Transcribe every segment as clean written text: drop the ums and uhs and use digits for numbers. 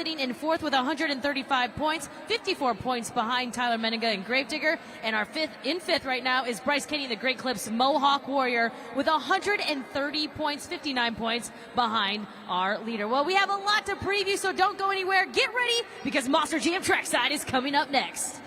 sitting in fourth with 135 points, 54 points behind Tyler Menninga and Gravedigger. And our fifth right now is Bryce Kenny, the Great Clips Mohawk Warrior, with 130 points, 59 points behind our leader. Well, we have a lot to preview, so don't go anywhere. Get ready, because Monster Jam Trackside is coming up next.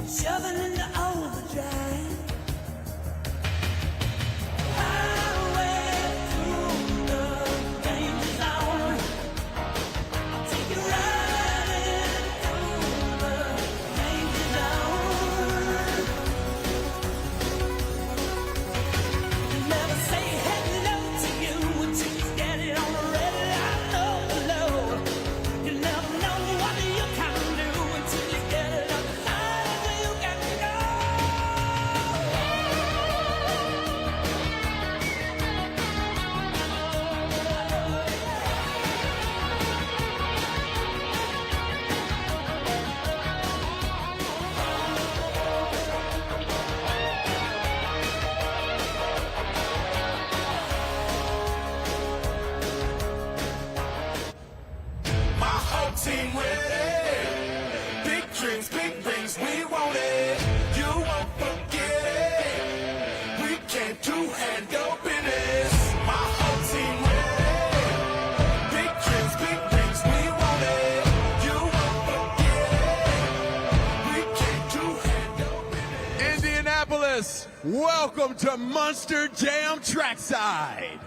Shoving into overdrive. Highway through the danger zone. I'll take you riding through the danger zone. Never say hello to you until you get it on the red light overload. You never know what you can do until you get it on the line. Team ready, big dreams, big rings, we want it. You won't forget it. We came to handle business. My whole team ready, big dreams, big rings, we want it. You won't forget it. We came to handle business. Indianapolis, welcome to Monster Jam Trackside.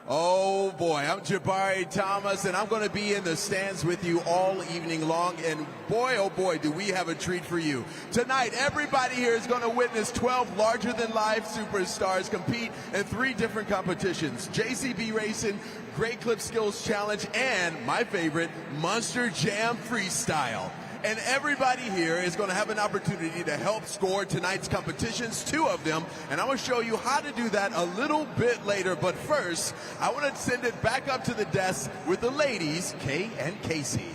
Oh boy, I'm Jabari Thomas, and I'm going to be in the stands with you all evening long, and boy, oh boy, do we have a treat for you. Tonight, everybody here is going to witness 12 larger-than-life superstars compete in 3 different competitions: JCB Racing, Great Clip Skills Challenge, and my favorite, Monster Jam Freestyle. And everybody here is going to have an opportunity to help score tonight's competitions, 2 of them, and I'm going to show you how to do that a little bit later. But first, I want to send it back up to the desk with the ladies, Kay and Casey.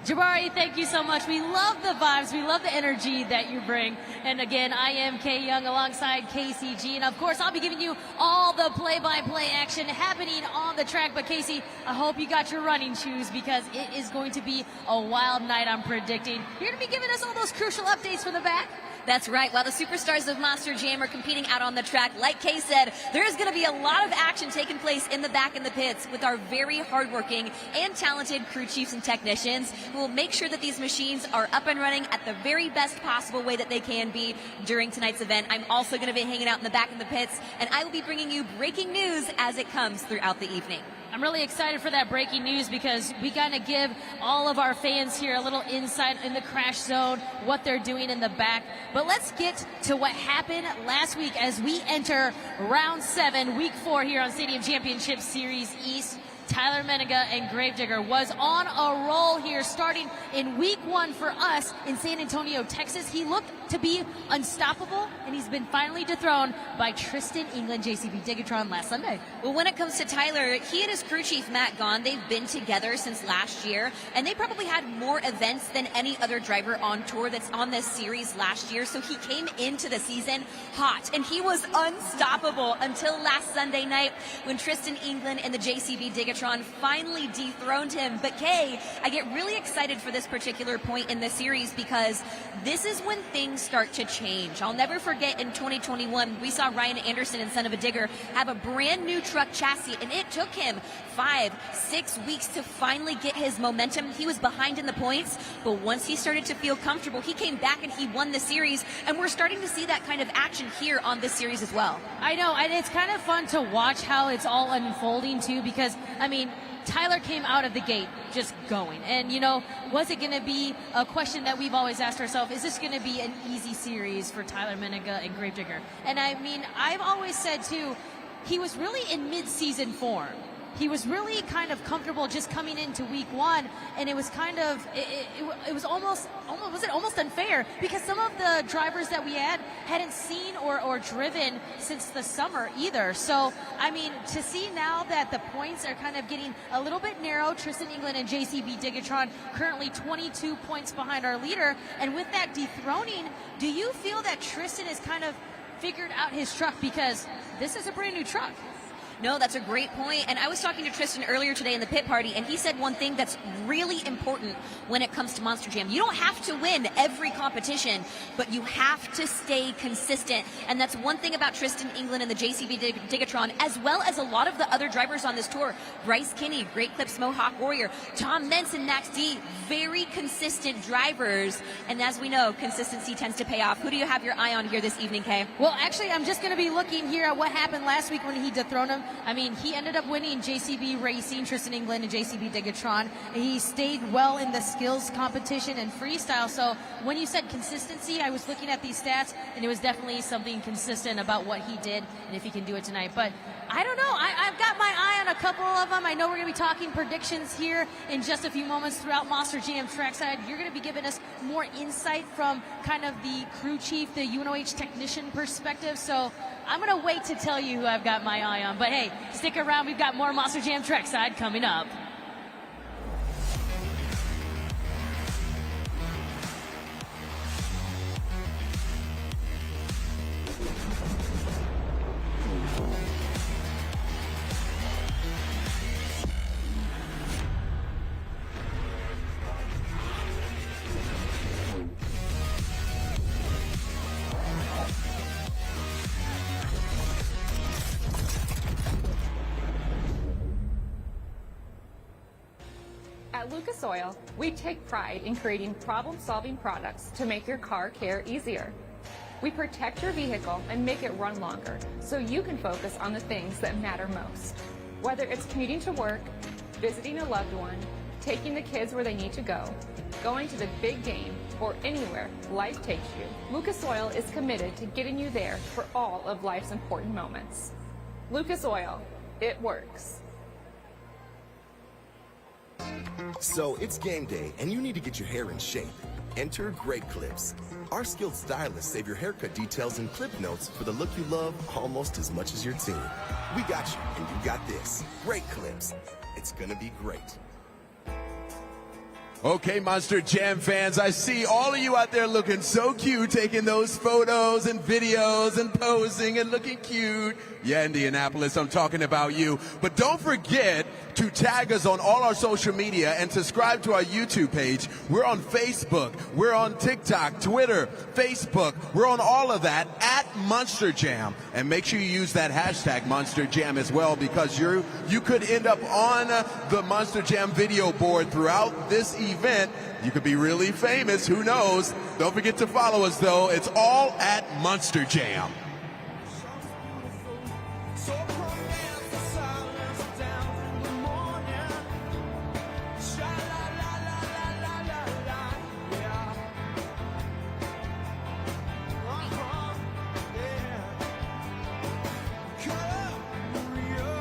Jabari, thank you so much. We love the vibes. We love the energy that you bring. And again, I am Kay Young alongside KCG. And of course, I'll be giving you all the play-by-play action happening on the track. But Casey, I hope you got your running shoes, because it is going to be a wild night, I'm predicting. You're going to be giving us all those crucial updates from the back. That's right. While the superstars of Monster Jam are competing out on the track, like Kay said, there is going to be a lot of action taking place in the back in the pits with our very hardworking and talented crew chiefs and technicians who will make sure that these machines are up and running at the very best possible way that they can be during tonight's event. I'm also going to be hanging out in the back in the pits, and I will be bringing you breaking news as it comes throughout the evening. I'm really excited for that breaking news, because we got to give all of our fans here a little insight in the crash zone, what they're doing in the back. But let's get to what happened last week as we enter round 7, week 4 here on Stadium Championship Series East. Tyler Menninga and Gravedigger was on a roll here, starting in week 1 for us in San Antonio, Texas. He looked to be unstoppable, and he's been finally dethroned by Tristan England, JCB Digatron, last Sunday. Well, when it comes to Tyler, he and his crew chief, Matt Gahn, they've been together since last year, and they probably had more events than any other driver on tour that's on this series last year. So he came into the season hot, and he was unstoppable until last Sunday night when Tristan England and the JCB Digatron Digatron finally dethroned him. But Kay, I get really excited for this particular point in the series because this is when things start to change. I'll never forget in 2021, we saw Ryan Anderson and Son of a Digger have a brand new truck chassis, and it took him 5-6 weeks to finally get his momentum. He was behind in the points, but once he started to feel comfortable, he came back and he won the series, and we're starting to see that kind of action here on this series as well. I know, and it's kind of fun to watch how it's all unfolding too, because I mean, Tyler came out of the gate just going, and you know, was it going to be a question that we've always asked ourselves, is this going to be an easy series for Tyler Menega and Gravedigger? And I mean, I've always said too, he was really in mid-season form. He was really kind of comfortable just coming into week one, and it was kind of, it was almost unfair, because some of the drivers that we hadn't seen or driven since the summer either. So, I mean, to see now that the points are kind of getting a little bit narrow, Tristan England and JCB Digatron currently 22 points behind our leader, and with that dethroning, do you feel that Tristan has kind of figured out his truck, because this is a brand new truck? No, that's a great point. And I was talking to Tristan earlier today in the pit party, and he said one thing that's really important when it comes to Monster Jam. You don't have to win every competition, but you have to stay consistent. And that's one thing about Tristan England and the JCB Digatron, as well as a lot of the other drivers on this tour. Bryce Kinney, Great Clips Mohawk Warrior, Tom Mentz and Max D, very consistent drivers. And as we know, consistency tends to pay off. Who do you have your eye on here this evening, Kay? Well, actually, I'm just going to be looking here at what happened last week when he dethroned him. I mean, he ended up winning JCB Racing, Tristan England, and JCB Digatron. He stayed well in the skills competition and freestyle. So when you said consistency, I was looking at these stats, and it was definitely something consistent about what he did and if he can do it tonight. But I don't know. I've got my eye on a couple of them. I know we're going to be talking predictions here in just a few moments throughout Monster Jam Trackside. You're going to be giving us more insight from kind of the crew chief, the UNOH technician perspective. So I'm going to wait to tell you who I've got my eye on. But hey, stick around. We've got more Monster Jam Trackside coming up. At Lucas Oil, we take pride in creating problem-solving products to make your car care easier. We protect your vehicle and make it run longer so you can focus on the things that matter most. Whether it's commuting to work, visiting a loved one, taking the kids where they need to go, going to the big game, or anywhere life takes you, Lucas Oil is committed to getting you there for all of life's important moments. Lucas Oil, it works. So it's game day, and you need to get your hair in shape. Enter Great Clips. Our skilled stylists save your haircut details and clip notes for the look you love almost as much as your team. We got you, and you got this. Great Clips. It's gonna be great. Okay, Monster Jam fans, I see all of you out there looking so cute, taking those photos and videos and posing and looking cute. Yeah, Indianapolis, I'm talking about you. But don't forget to tag us on all our social media and subscribe to our YouTube page. We're on Facebook, we're on TikTok, Twitter, Facebook. We're on all of that at Monster Jam. And make sure you use that hashtag Monster Jam as well, because you could end up on the Monster Jam video board throughout this event. You could be really famous, who knows? Don't forget to follow us though. It's all at Monster Jam. So pronounce the silence down in the morning. Sha-la-la-la-la-la-la-la, yeah. Yeah. Cut up, Maria.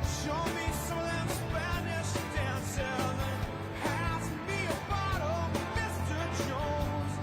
Show me some of them Spanish dances. Pass me a bottle, Mr. Jones.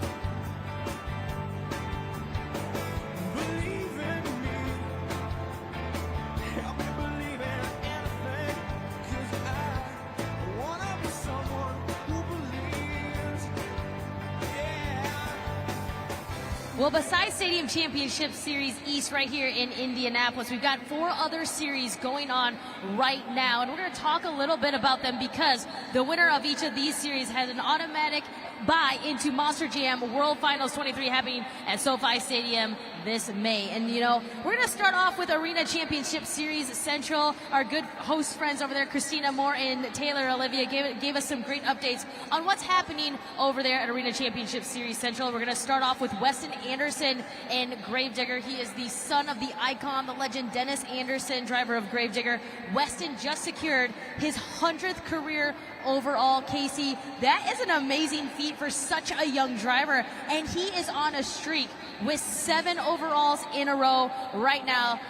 Well, besides Stadium Championship Series East right here in Indianapolis, we've got 4 other series going on right now, and we're going to talk a little bit about them because the winner of each of these series has an automatic bye into Monster Jam World Finals 23 happening at SoFi Stadium this May. And, you know, we're going to start off with Arena Championship Series Central. Our good host friends over there, Christina Moore and Taylor Olivia, gave us some great updates on what's happening over there at Arena Championship Series Central. We're going to start off with Weston Anderson and Gravedigger. He is the son of the icon, the legend Dennis Anderson, driver of Gravedigger. Weston just secured his 100th career overall, Casey. That is an amazing feat for such a young driver, and he is on a streak with 7 overalls in a row right now.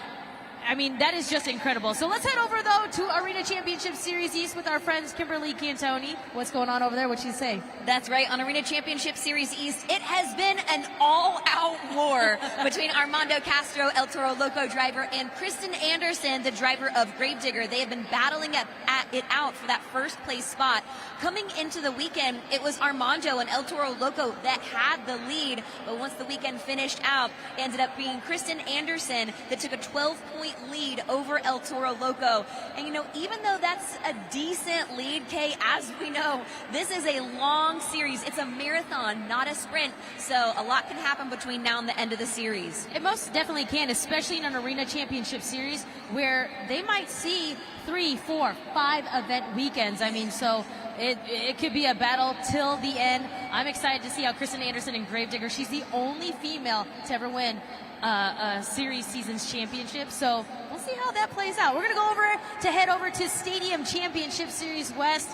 I mean, that is just incredible. So let's head over, though, to Arena Championship Series East with our friends Kimberly Cantoni. What's going on over there? What'd she say? That's right. On Arena Championship Series East, it has been an all-out war between Armando Castro, El Toro Loco driver, and Kristen Anderson, the driver of Gravedigger. They have been battling it out for that first place spot. Coming into the weekend, it was Armando and El Toro Loco that had the lead, but once the weekend finished out, it ended up being Kristen Anderson that took a 12-point lead over El Toro Loco. And you know, even though that's a decent lead, Kay, as we know, this is a long series. It's a marathon, not a sprint. So a lot can happen between now and the end of the series. It most definitely can, especially in an Arena Championship Series where they might see 3, 4, 5 event weekends. I mean, so it could be a battle till the end. I'm excited to see how Kristen Anderson and Gravedigger, she's the only female to ever win a series seasons championship, so we'll see how that plays out. We're going to head over to Stadium Championship Series West.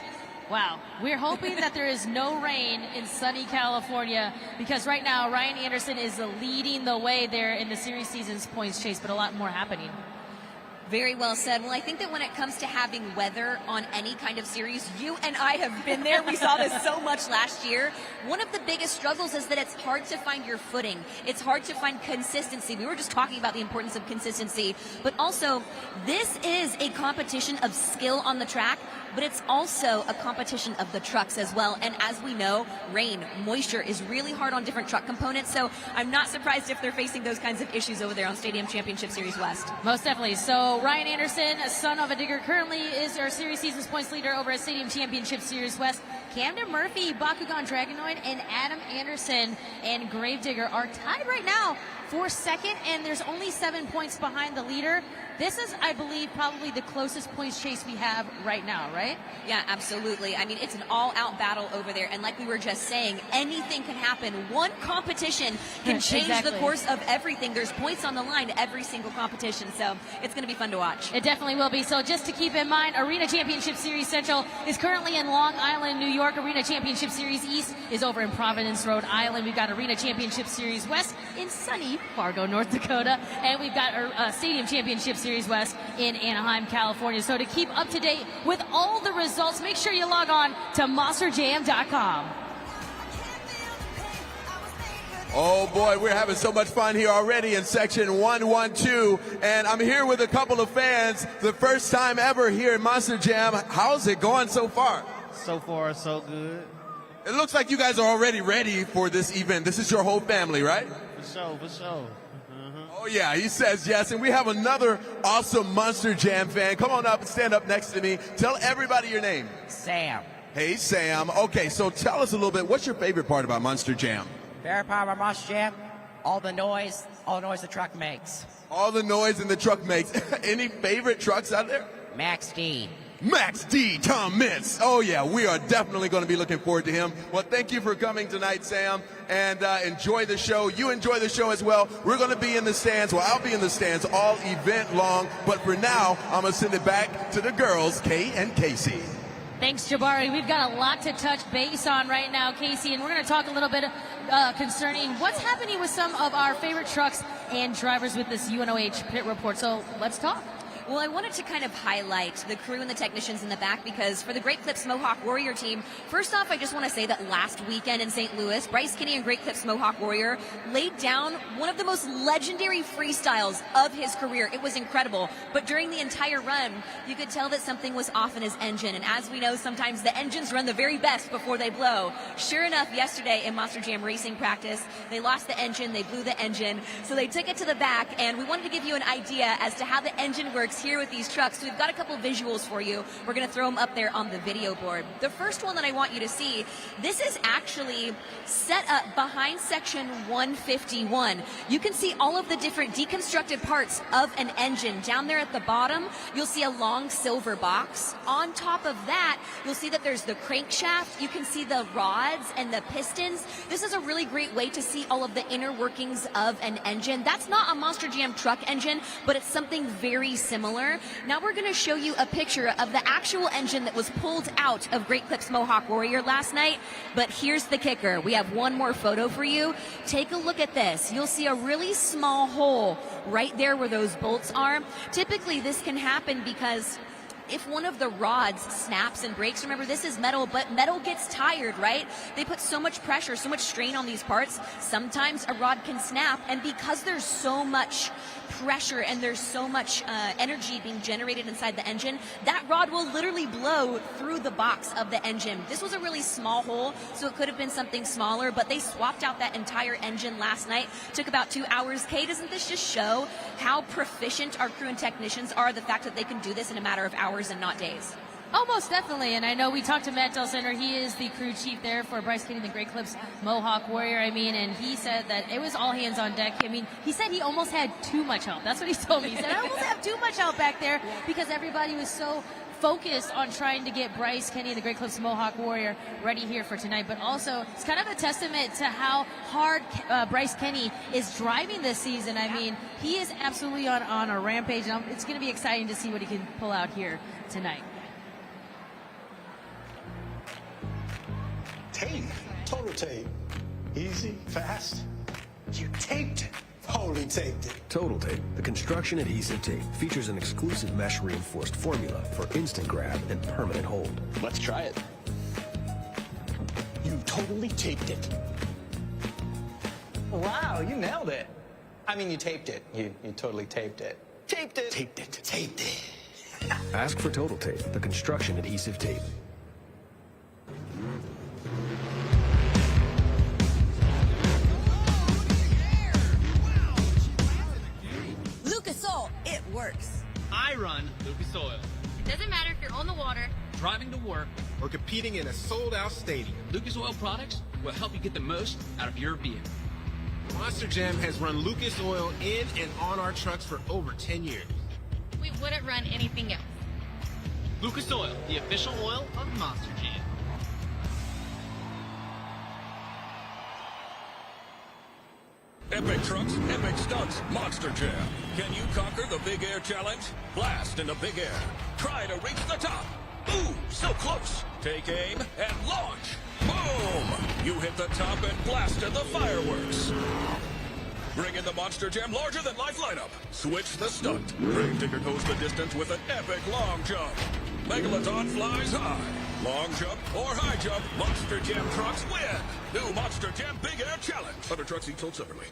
Wow, we're hoping that there is no rain in sunny California, because right now Ryan Anderson is leading the way there in the series seasons points chase, but a lot more happening. Very well said. Well, I think that when it comes to having weather on any kind of series, you and I have been there. We saw this so much last year. One of the biggest struggles is that it's hard to find your footing. It's hard to find consistency. We were just talking about the importance of consistency, but also this is a competition of skill on the track, but it's also a competition of the trucks as well. And as we know, rain, moisture is really hard on different truck components. So I'm not surprised if they're facing those kinds of issues over there on Stadium Championship Series West. Most definitely. So Ryan Anderson, son of a digger, currently is our series seasons points leader over at Stadium Championship Series West. Camden Murphy, Bakugan Dragonoid, and Adam Anderson and Gravedigger are tied right now for second, and there's only 7 points behind the leader. This is, I believe, probably the closest points chase we have right now, right? Yeah, absolutely. I mean, it's an all-out battle over there, and like we were just saying, anything can happen. One competition can change Exactly. the course of everything. There's points on the line every single competition, so it's going to be fun to watch. It definitely will be. So just to keep in mind, Arena Championship Series Central is currently in Long Island, New York. Arena Championship Series East is over in Providence, Rhode Island. We've got Arena Championship Series West in sunny Fargo, North Dakota. And we've got Stadium Championship Series West in Anaheim, California. So to keep up to date with all the results, make sure you log on to monsterjam.com. Oh boy, we're having so much fun here already in section 112, and I'm here with a couple of fans, the first time ever here in Monster Jam. How's it going so far? So far, so good. It looks like you guys are already ready for this event. This is your whole family, right? For sure, for sure. Oh yeah, he says yes, and we have another awesome Monster Jam fan. Come on up and stand up next to me. Tell everybody your name. Sam. Hey Sam. Okay, so tell us a little bit, what's your favorite part about Monster Jam? Favorite part of our Monster Jam? All the noise the truck makes. All the noise and the truck makes. Any favorite trucks out there? Max D. Max D, Tom Mintz. Oh yeah, we are definitely going to be looking forward to him. Well, thank you for coming tonight, Sam, and enjoy the show. You enjoy the show as well. We're going to be in the stands. Well, I'll be in the stands all event long, but for now, I'm going to send it back to the girls, Kay and Casey. Thanks, Jabari. We've got a lot to touch base on right now, Casey, and we're going to talk a little bit concerning what's happening with some of our favorite trucks and drivers with this UNOH pit report. So let's talk. Well, I wanted to kind of highlight the crew and the technicians in the back because for the Great Clips Mohawk Warrior team, first off, I just want to say that last weekend in St. Louis, Bryce Kinney and Great Clips Mohawk Warrior laid down one of the most legendary freestyles of his career. It was incredible. But during the entire run, you could tell that something was off in his engine. And as we know, sometimes the engines run the very best before they blow. Sure enough, yesterday in Monster Jam racing practice, they lost the engine, they blew the engine. So they took it to the back, and we wanted to give you an idea as to how the engine works here with these trucks. So we've got a couple visuals for you. We're going to throw them up there on the video board. The first one that I want you to see, this is actually set up behind section 151. You can see all of the different deconstructed parts of an engine. Down there at the bottom, you'll see a long silver box. On top of that, you'll see that there's the crankshaft. You can see the rods and the pistons. This is a really great way to see all of the inner workings of an engine. That's not a Monster Jam truck engine, but it's something very similar. Now we're going to show you a picture of the actual engine that was pulled out of Great Clips Mohawk Warrior last night. But here's the kicker. We have one more photo for you. Take a look at this. You'll see a really small hole right there where those bolts are. Typically, this can happen because if one of the rods snaps and breaks, remember this is metal, but metal gets tired, right? They put so much pressure, so much strain on these parts. Sometimes a rod can snap, and because there's so much pressure and there's so much energy being generated inside the engine, that rod will literally blow through the box of the engine. This was a really small hole, so it could have been something smaller, but they swapped out that entire engine last night. Took about 2 hours. Kay, doesn't this just show how proficient our crew and technicians are, the fact that they can do this in a matter of hours and not days? Oh, most definitely. And I know we talked to Matt Del Center. He is the crew chief there for Bryce Kinney, the Great Clips Mohawk Warrior. I mean, and he said that it was all hands on deck. I mean, he said he almost had too much help. That's what he told me. He said, I almost have too much help back there because everybody was so focused on trying to get Bryce Kinney, the Great Clips Mohawk Warrior, ready here for tonight. But also, it's kind of a testament to how hard Bryce Kinney is driving this season. I mean, he is absolutely on a rampage, and it's going to be exciting to see what he can pull out here tonight. Tape, total tape. Easy, fast. You taped it. Totally taped it. Total Tape, the construction adhesive tape, features an exclusive mesh reinforced formula for instant grab and permanent hold. Let's try it. You totally taped it. Wow, you nailed it. I mean, you taped it. You totally taped it. Taped it. Taped it. Taped it. Ask for Total Tape, the construction adhesive tape. It works. I run Lucas Oil. It doesn't matter if you're on the water, Driving to work, or competing in a sold-out stadium, Lucas Oil products will help you get the most out of your vehicle. Monster Jam has run Lucas Oil in and on our trucks for over 10 years. we wouldn't run anything else. Lucas Oil, the official oil of Monster Jam. Epic trucks, epic stunts, Monster Jam. Can you conquer the Big Air Challenge? Blast in the big air. Try to reach the top. Ooh, so close. Take aim and launch. Boom! You hit the top and blasted the fireworks. Bring in the Monster Jam larger-than-life lineup. Switch the stunt. Brave Digger goes the distance with an epic long jump. Megalodon flies high. Long jump or high jump, Monster Jam trucks win. New Monster Jam Big Air Challenge. Other trucks each sold separately.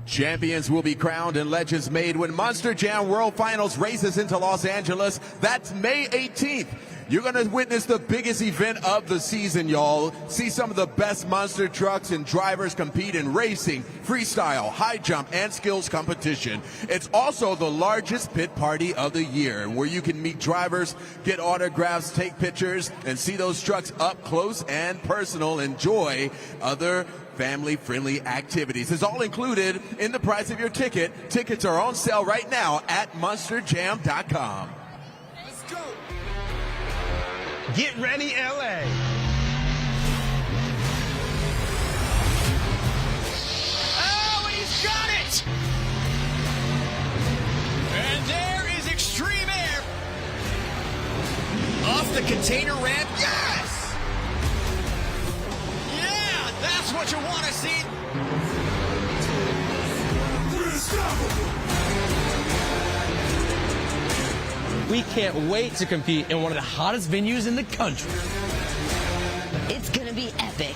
Champions will be crowned and legends made when Monster Jam World Finals races into Los Angeles. That's May 18th. You're going to witness the biggest event of the season, y'all. See some of the best monster trucks and drivers compete in racing, freestyle, high jump, and skills competition. It's also the largest pit party of the year, where you can meet drivers, get autographs, take pictures, and see those trucks up close and personal. Enjoy other family-friendly activities. It's all included in the price of your ticket. Tickets are on sale right now at monsterjam.com. Let's go. Get ready, LA. Oh, and he's got it! And there is extreme air. Off the container ramp, yes! Yeah, that's what you want to see. We're unstoppable. We can't wait to compete in one of the hottest venues in the country. It's gonna be epic.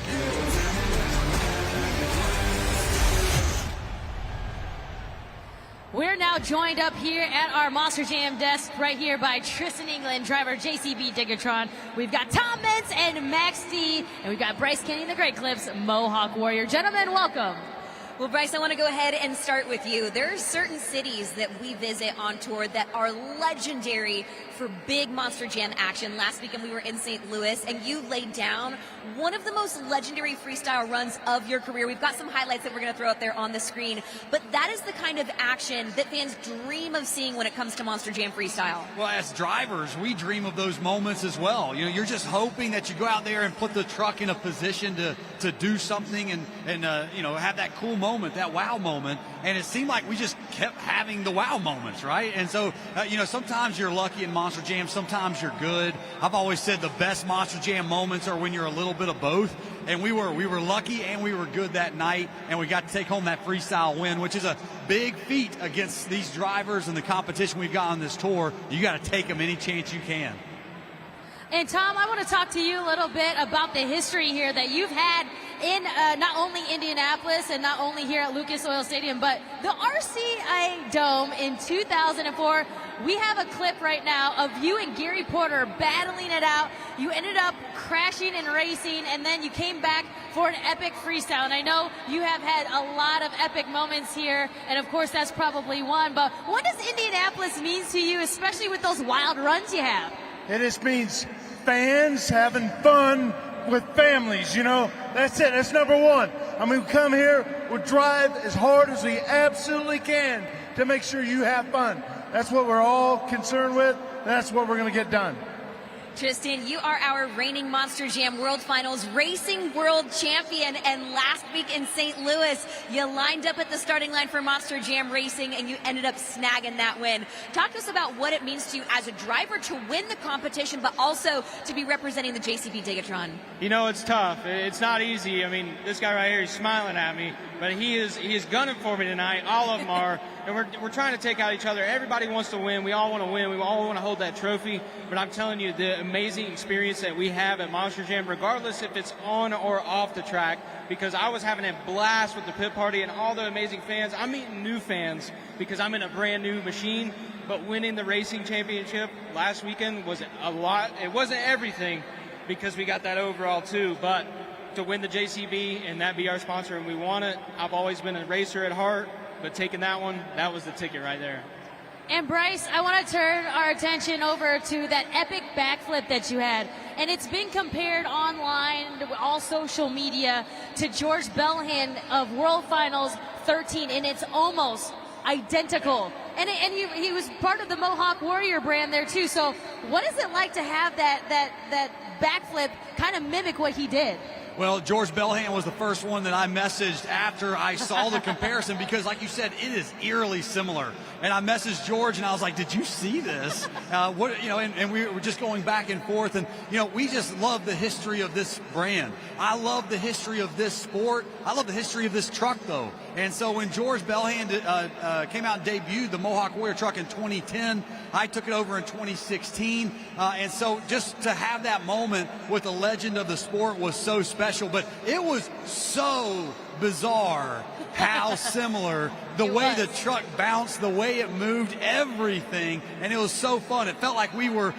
We're now joined up here at our Monster Jam desk right here by Tristan England, driver JCB Digatron. We've got Tom Meents and Max D, and we've got Bryce Kenny and the Great Clips, Mohawk Warrior. Gentlemen, welcome. Well, Bryce, I want to go ahead and start with you. There are certain cities that we visit on tour that are legendary for big Monster Jam action. Last weekend we were in St. Louis, and you laid down one of the most legendary freestyle runs of your career. We've got some highlights that we're going to throw up there on the screen, but that is the kind of action that fans dream of seeing when it comes to Monster Jam freestyle. Well, as drivers, we dream of those moments as well. You know, you're just hoping that you go out there and put the truck in a position to do something and you know, have that cool moment, that wow moment. And it seemed like we just kept having the wow moments, right? And so, you know, sometimes you're lucky in Monster Jam, sometimes you're good. I've always said the best Monster Jam moments are when you're a little bit of both. And we were lucky and we were good that night, and we got to take home that freestyle win, which is a big feat against these drivers and the competition we've got on this tour. You got to take them any chance you can. And Tom, I want to talk to you a little bit about the history here that you've had in not only Indianapolis and not only here at Lucas Oil Stadium, but the RCI Dome in 2004. We have a clip right now of you and Gary Porter battling it out. You ended up crashing and racing, and then you came back for an epic freestyle. And I know you have had a lot of epic moments here, and of course that's probably one. But what does Indianapolis mean to you, especially with those wild runs you have? It just means fans having fun with families, you know. That's it. That's number one. I mean, we come here, we'll drive as hard as we absolutely can to make sure you have fun. That's what we're all concerned with. That's what we're going to get done. Tristan, you are our reigning Monster Jam World Finals Racing World Champion, and last week in St. Louis, you lined up at the starting line for Monster Jam Racing, and you ended up snagging that win. Talk to us about what it means to you as a driver to win the competition, but also to be representing the JCB Digatron. You know, it's tough. It's not easy. I mean, this guy right here, he's smiling at me, but he is gunning for me tonight. All of them are. And we're trying to take out each other. Everybody wants to win. We all want to win. We all want to hold that trophy. But I'm telling you, the amazing experience that we have at Monster Jam, regardless if it's on or off the track, because I was having a blast with the pit party and all the amazing fans. I'm meeting new fans because I'm in a brand new machine. But winning the racing championship last weekend was a lot. It wasn't everything because we got that overall too. But to win the JCB and that be our sponsor and we won it, I've always been a racer at heart. But taking that one, that was the ticket right there. And Bryce, I want to turn our attention over to that epic backflip that you had. And it's been compared online, all social media, to George Belhan of World Finals 13, and it's almost identical. And he was part of the Mohawk Warrior brand there too. So what is it like to have that backflip kind of mimic what he did? Well, George Belhan was the first one that I messaged after I saw the comparison because, like you said, it is eerily similar. And I messaged George, and I was like, did you see this? What, you know, and we were just going back and forth. And, you know, we just love the history of this brand. I love the history of this sport. I love the history of this truck, though. And so when George Belhan came out and debuted the Mohawk Warrior truck in 2010, I took it over in 2016. And so just to have that moment with the legend of the sport was so special. But it was so bizarre how similar the way the truck bounced, the way it moved, everything. And it was so fun. It felt like we were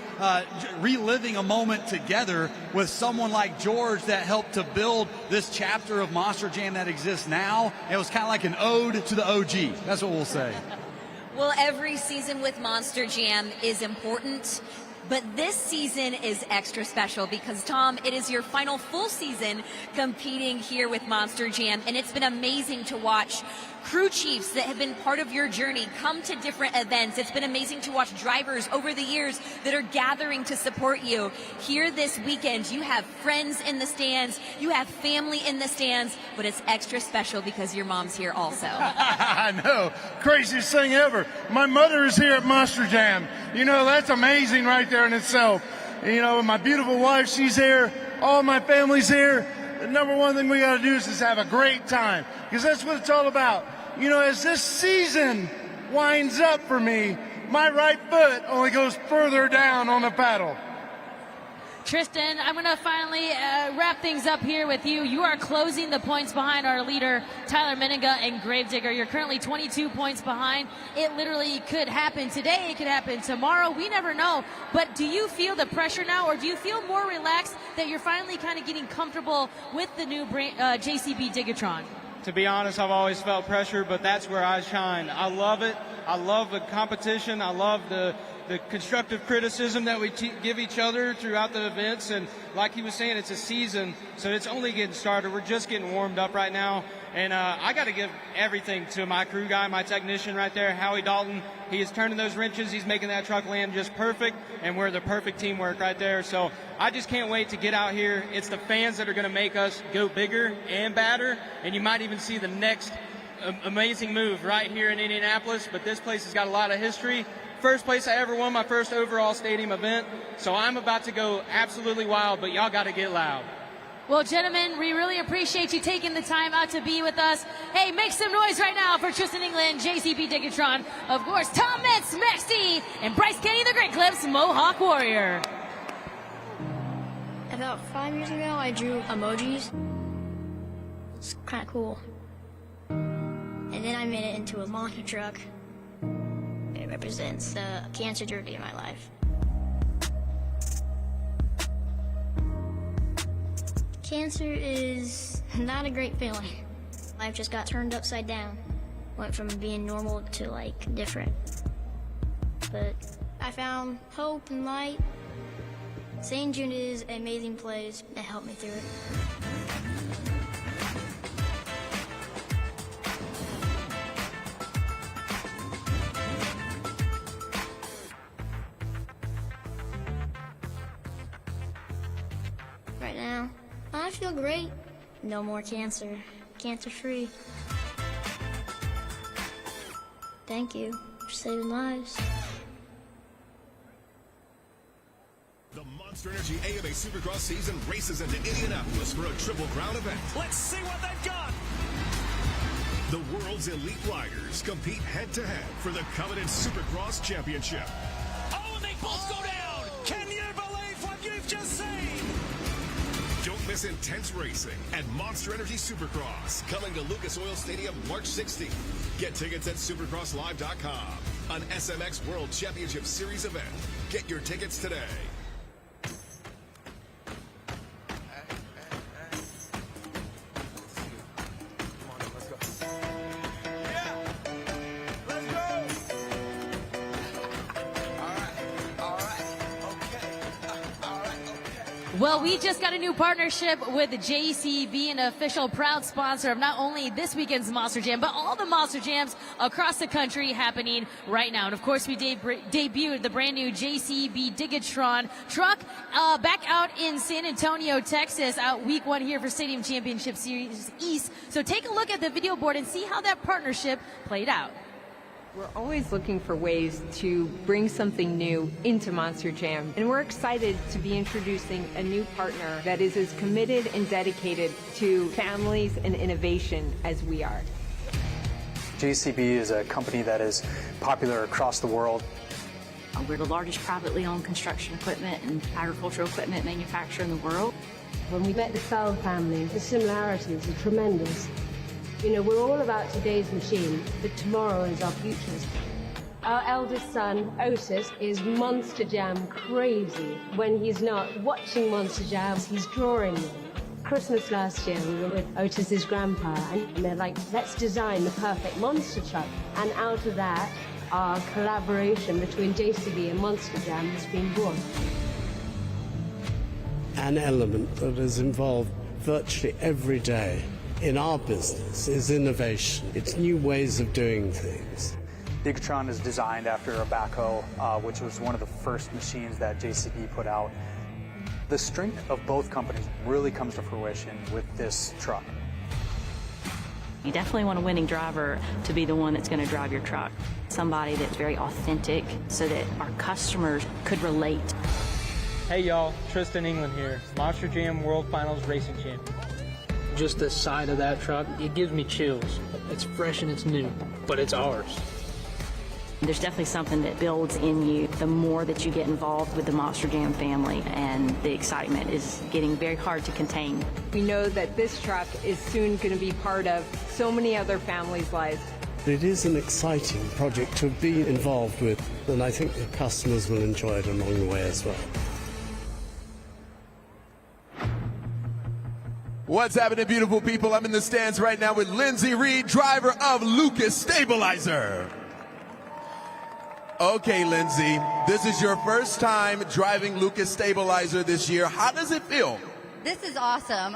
reliving a moment together with someone like George that helped to build this chapter of Monster Jam that exists now. It was kind of like an ode to the OG. That's what we'll say. Well, every season with Monster Jam is important, but this season is extra special because, Tom, it is your final full season competing here with Monster Jam, and it's been amazing to watch crew chiefs that have been part of your journey come to different events. It's been amazing to watch drivers over the years that are gathering to support you. Here this weekend, you have friends in the stands, you have family in the stands, but it's extra special because your mom's here also. I know. Craziest thing ever. My mother is here at Monster Jam. You know, that's amazing right there in itself. You know, my beautiful wife, she's here. All my family's here. The number one thing we got to do is just have a great time because that's what it's all about. You know, as this season winds up for me, my right foot only goes further down on the paddle. Tristan, I'm going to finally wrap things up here with you. You are closing the points behind our leader, Tyler Meninga and Gravedigger. You're currently 22 points behind. It literally could happen today. It could happen tomorrow. We never know. But do you feel the pressure now, or do you feel more relaxed that you're finally kind of getting comfortable with the new JCB Digatron? To be honest, I've always felt pressure, but that's where I shine. I love it. I love the competition. I love the constructive criticism that we give each other throughout the events. And like he was saying, it's a season, so it's only getting started. We're just getting warmed up right now. And I got to give everything to my crew guy, my technician right there, Howie Dalton. He is turning those wrenches. He's making that truck land just perfect, and we're the perfect teamwork right there. So I just can't wait to get out here. It's the fans that are going to make us go bigger and badder, and you might even see the next amazing move right here in Indianapolis. But this place has got a lot of history. First place I ever won my first overall stadium event, so I'm about to go absolutely wild, but y'all got to get loud. Well, gentlemen, we really appreciate you taking the time out to be with us. Hey, make some noise right now for Tristan England, JCB Digatron, of course, Tom Metz, Max D, and Bryce Kenny, the Great Clips, Mohawk Warrior. About 5 years ago, I drew emojis. It's kind of cool. And then I made it into a monster truck. It represents a cancer journey in my life. Cancer is not a great feeling. Life just got turned upside down. Went from being normal to, like, different. But I found hope and light. St. Jude is an amazing place that helped me through it. Right now, I feel great. No more cancer. Cancer-free. Thank you for saving lives. The Monster Energy AMA Supercross season races into Indianapolis for a Triple Crown event. Let's see what they've got. The world's elite riders compete head-to-head for the coveted Supercross Championship. Oh, and they both go down. Can you believe what you've just seen? Don't miss intense racing at Monster Energy Supercross, coming to Lucas Oil Stadium March 16th. Get tickets at supercrosslive.com, an SMX World Championship Series event. Get your tickets today. Well, we just got a new partnership with JCB, an official proud sponsor of not only this weekend's Monster Jam, but all the Monster Jams across the country happening right now. And of course, we debuted the brand new JCB Digatron truck back out in San Antonio, Texas, out week 1 here for Stadium Championship Series East. So take a look at the video board and see how that partnership played out. We're always looking for ways to bring something new into Monster Jam, and we're excited to be introducing a new partner that is as committed and dedicated to families and innovation as we are. JCB is a company that is popular across the world. We're the largest privately owned construction equipment and agricultural equipment manufacturer in the world. When we met the Fell family, the similarities are tremendous. You know, we're all about today's machine, but tomorrow is our futures. Our eldest son, Otis, is Monster Jam crazy. When he's not watching Monster Jams, he's drawing them. Christmas last year, we were with Otis's grandpa, and they're like, let's design the perfect monster truck. And out of that, our collaboration between JCB and Monster Jam has been born. An element that is involved virtually every day in our business is innovation. It's new ways of doing things. Digatron is designed after a backhoe, which was one of the first machines that JCB put out. The strength of both companies really comes to fruition with this truck. You definitely want a winning driver to be the one that's going to drive your truck. Somebody that's very authentic so that our customers could relate. Hey y'all, Tristan England here, Monster Jam World Finals Racing Champion. Just the side of that truck, it gives me chills. It's fresh and it's new, but it's ours. There's definitely something that builds in you the more that you get involved with the Monster Jam family, and the excitement is getting very hard to contain. We know that this truck is soon going to be part of so many other families' lives. It is an exciting project to be involved with, and I think the customers will enjoy it along the way as well. What's happening, beautiful people? I'm in the stands right now with Lindsay Reed, driver of Lucas Stabilizer. Okay, Lindsay, this is your first time driving Lucas Stabilizer this year. How does it feel? This is awesome.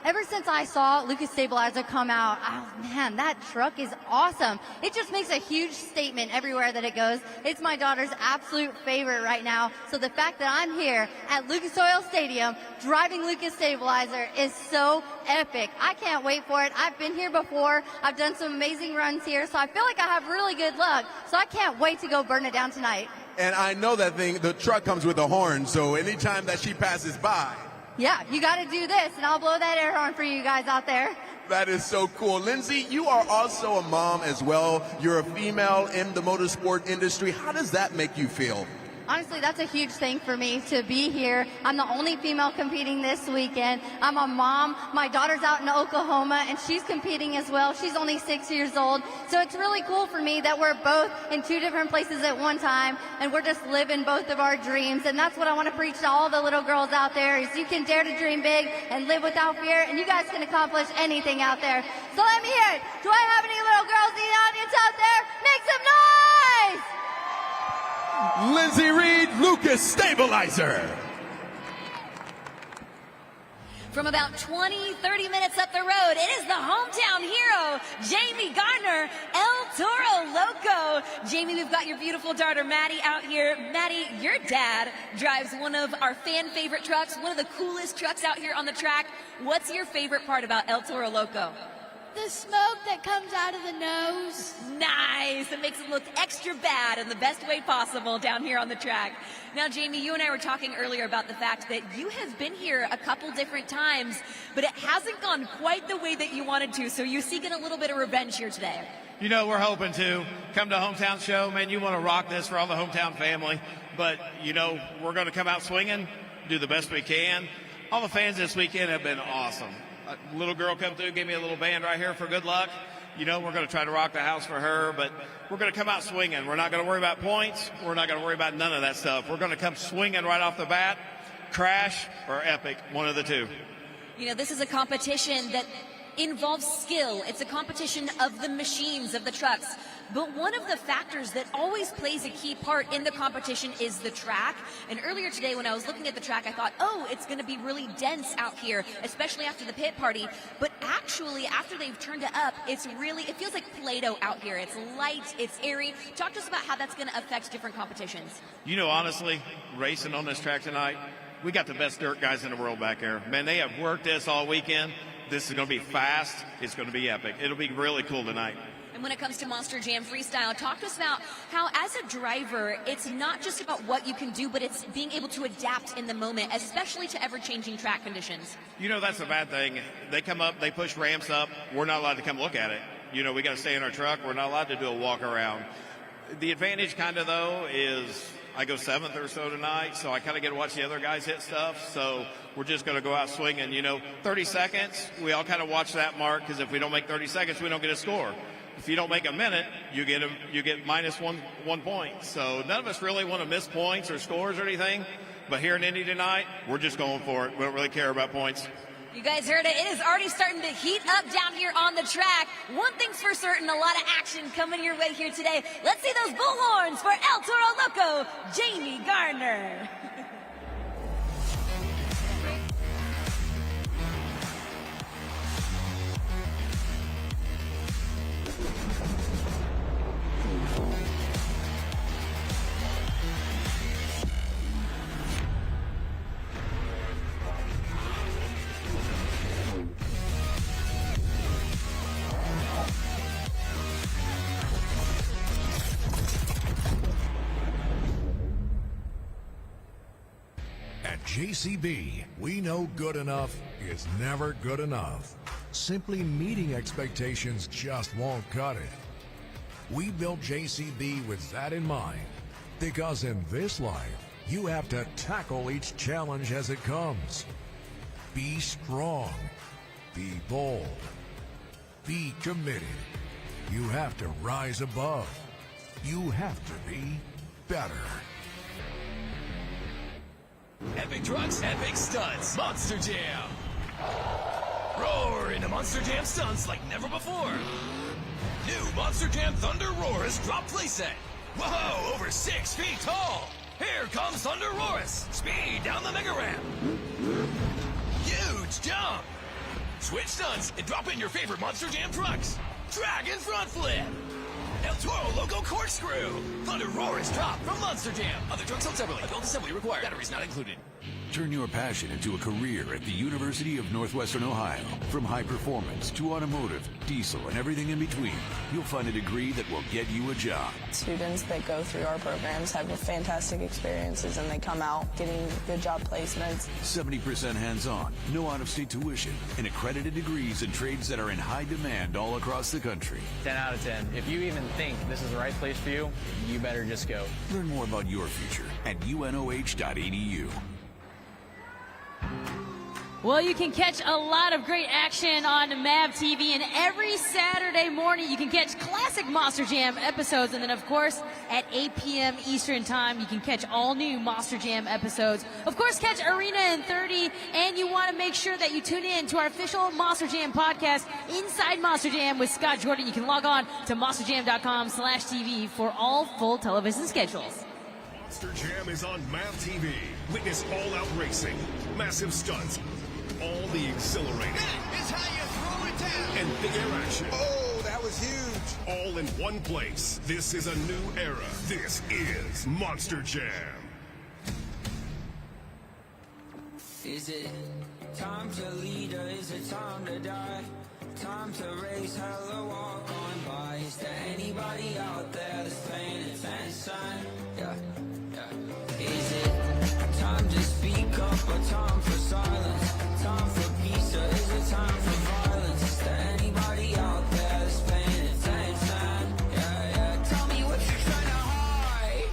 Ever since I saw Lucas Stabilizer come out, oh man, that truck is awesome. It just makes a huge statement everywhere that it goes. It's my daughter's absolute favorite right now. So the fact that I'm here at Lucas Oil Stadium driving Lucas Stabilizer is so epic. I can't wait for it. I've been here before. I've done some amazing runs here, so I feel like I have really good luck. So I can't wait to go burn it down tonight. And I know that the truck comes with a horn, so anytime that she passes by. Yeah, you got to do this, and I'll blow that air horn for you guys out there. That is so cool. Lindsay, you are also a mom as well. You're a female in the motorsport industry. How does that make you feel? Honestly, that's a huge thing for me to be here. I'm the only female competing this weekend. I'm a mom. My daughter's out in Oklahoma, and she's competing as well. She's only 6 years old. So it's really cool for me that we're both in two different places at one time, and we're just living both of our dreams. And that's what I want to preach to all the little girls out there, is you can dare to dream big and live without fear, and you guys can accomplish anything out there. So let me hear it. Do I have any little girls in the audience out there? Make some noise! Lindsay Reed, Lucas Stabilizer. From about 20, 30 minutes up the road, it is the hometown hero, Jamie Gardner, El Toro Loco. Jamie, we've got your beautiful daughter, Maddie, out here. Maddie, your dad drives one of our fan favorite trucks, one of the coolest trucks out here on the track. What's your favorite part about El Toro Loco? The smoke that comes out of the nose. Nice. It makes it look extra bad in the best way possible down here on the track. Now, Jamie, you and I were talking earlier about the fact that you have been here a couple different times, but it hasn't gone quite the way that you wanted to, so you're seeking a little bit of revenge here today. You know, we're hoping to come to Hometown Show. Man, you want to rock this for all the hometown family, but, you know, we're going to come out swinging, do the best we can. All the fans this weekend have been awesome. A little girl come through, gave me a little band right here for good luck. You know, we're going to try to rock the house for her, but we're going to come out swinging. We're not going to worry about points. We're not going to worry about none of that stuff. We're going to come swinging right off the bat, crash or epic, one of the two. You know, this is a competition that involves skill. It's a competition of the machines, of the trucks. But one of the factors that always plays a key part in the competition is the track. And earlier today when I was looking at the track, I thought, oh, it's going to be really dense out here, especially after the pit party. But actually, after they've turned it up, it feels like Play-Doh out here. It's light, it's airy. Talk to us about how that's going to affect different competitions. You know, honestly, racing on this track tonight, we got the best dirt guys in the world back there. Man, they have worked this all weekend. This is going to be fast. It's going to be epic. It'll be really cool tonight. And when it comes to Monster Jam Freestyle, talk to us about how, as a driver, it's not just about what you can do, but it's being able to adapt in the moment, especially to ever-changing track conditions. You know, that's a bad thing. They come up, they push ramps up. We're not allowed to come look at it. You know, we got to stay in our truck. We're not allowed to do a walk around. The advantage kind of, though, is I go 7th or so tonight, so I kind of get to watch the other guys hit stuff. So we're just going to go out swinging. You know, 30 seconds, we all kind of watch that mark, because if we don't make 30 seconds, we don't get a score. If you don't make a minute, you get minus one point. So none of us really want to miss points or scores or anything. But here in Indy tonight, we're just going for it. We don't really care about points. You guys heard it. It is already starting to heat up down here on the track. One thing's for certain, a lot of action coming your way here today. Let's see those bullhorns for El Toro Loco, Jamie Gardner. At JCB, we know good enough is never good enough. Simply meeting expectations just won't cut it. We built JCB with that in mind, because in this life, you have to tackle each challenge as it comes. Be strong. Be bold. Be committed. You have to rise above. You have to be better. Epic trucks, epic stunts. Monster Jam. Roar into Monster Jam stunts like never before. New Monster Jam Thunder Roarus drop playset. Whoa, over 6 feet tall. Here comes Thunder Roarus. Speed down the mega ramp. Huge jump. Switch stunts and drop in your favorite Monster Jam trucks. Dragon front flip. El Toro Loco corkscrew. Thunder Roarus drop from Monster Jam. Other trucks sold separately. Adult assembly required. Batteries not included. Turn your passion into a career at the University of Northwestern Ohio. From high performance to automotive, diesel, and everything in between, you'll find a degree that will get you a job. Students that go through our programs have fantastic experiences and they come out getting good job placements. 70% hands-on, no out-of-state tuition, and accredited degrees in trades that are in high demand all across the country. 10 out of 10. If you even think this is the right place for you, you better just go. Learn more about your future at unoh.edu. Well, you can catch a lot of great action on MAV TV, and every Saturday morning you can catch classic Monster Jam episodes, and then of course at 8 p.m. Eastern Time you can catch all new Monster Jam episodes. Of course, catch Arena in 30, and you want to make sure that you tune in to our official Monster Jam podcast, Inside Monster Jam with Scott Jordan. You can log on to monsterjam.com/TV for all full television schedules. Monster Jam is on MAV TV. Witness all-out racing, massive stunts, all the exhilarating. That is how you throw it down. And big air action. Oh, that was huge. All in one place. This is a new era. This is Monster Jam. Is it time to lead or is it time to die? Time to race, hella walk on by. Is there anybody out there that's paying attention? Yeah. Is it time to speak up or time for silence? Time for peace or is it time for violence? Is there anybody out there that's paying attention? Yeah. Tell me what you're trying to hide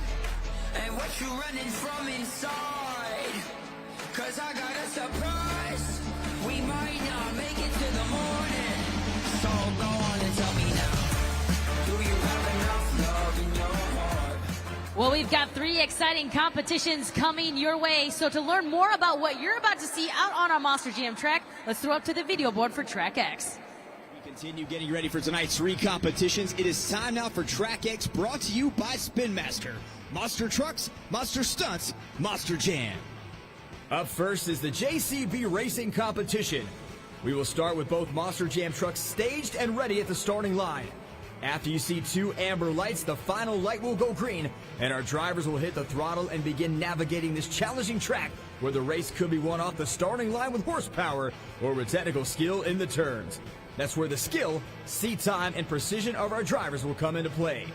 and what you're running from inside. 'Cause I got a surprise. We might not make it to the morning. So go on and tell me now. Do you have enough love in your heart? Well, we've got 3 exciting competitions coming your way. So to learn more about what you're about to see out on our Monster Jam track, let's throw up to the video board for Track X. We continue getting ready for tonight's 3 competitions. It is time now for Track X, brought to you by Spin Master. Monster Trucks, Monster Stunts, Monster Jam. Up first is the JCB Racing Competition. We will start with both Monster Jam trucks staged and ready at the starting line. After you see 2 amber lights, the final light will go green, and our drivers will hit the throttle and begin navigating this challenging track where the race could be won off the starting line with horsepower or with technical skill in the turns. That's where the skill, seat time, and precision of our drivers will come into play.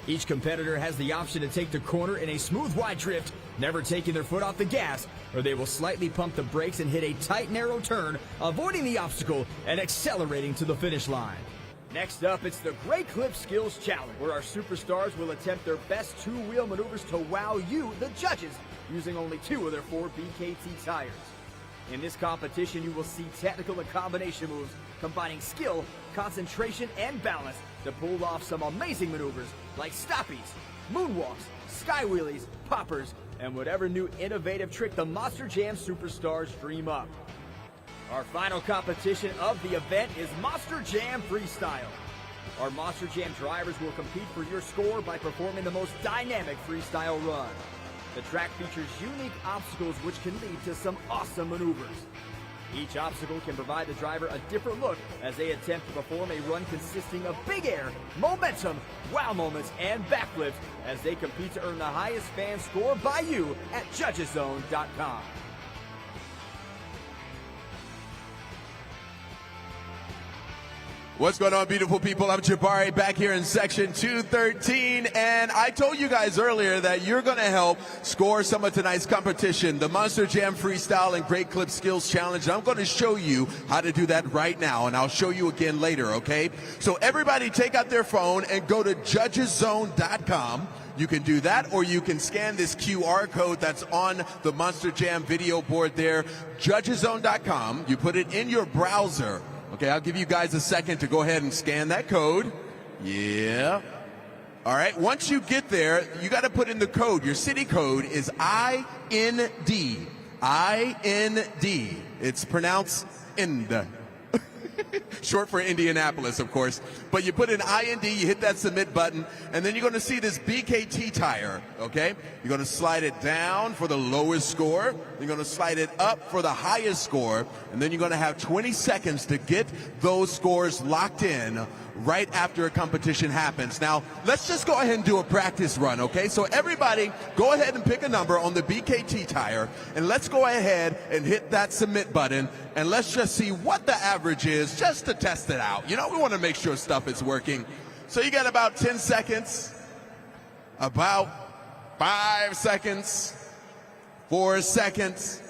Each competitor has the option to take the corner in a smooth wide drift, never taking their foot off the gas, or they will slightly pump the brakes and hit a tight narrow turn, avoiding the obstacle and accelerating to the finish line. Next up, it's the Great Clip Skills Challenge, where our superstars will attempt their best 2-wheel maneuvers to wow you, the judges, using only 2 of their 4 BKT tires. In this competition, you will see technical and combination moves, combining skill, concentration, and balance to pull off some amazing maneuvers like stoppies, moonwalks, sky wheelies, poppers, and whatever new innovative trick the Monster Jam superstars dream up. Our final competition of the event is Monster Jam Freestyle. Our Monster Jam drivers will compete for your score by performing the most dynamic freestyle run. The track features unique obstacles which can lead to some awesome maneuvers. Each obstacle can provide the driver a different look as they attempt to perform a run consisting of big air, momentum, wow moments, and backflips as they compete to earn the highest fan score by you at judgeszone.com. What's going on, beautiful people? I'm Jabari back here in section 213, and I told you guys earlier that you're going to help score some of tonight's competition, the Monster Jam Freestyle and Great Clip Skills Challenge. I'm going to show you how to do that right now, and I'll show you again later, okay? So everybody take out their phone and go to judgeszone.com. You can do that, or you can scan this QR code that's on the Monster Jam video board there, judgeszone.com. You put it in your browser. Okay, I'll give you guys a second to go ahead and scan that code. Yeah. All right, once you get there, you got to put in the code. Your city code is IND. IND. It's pronounced IND. Short for Indianapolis, of course. But you put in IND, you hit that submit button, and then you're going to see this BKT tire, okay? You're going to slide it down for the lowest score. You're going to slide it up for the highest score, and then you're going to have 20 seconds to get those scores locked in right after a competition happens. Now, let's just go ahead and do a practice run, okay? So everybody, go ahead and pick a number on the BKT tire, and let's go ahead and hit that submit button, and let's just see what the average is, just to test it out. You know, we want to make sure stuff is working. So you got about 10 seconds, about 5 seconds, 4 seconds,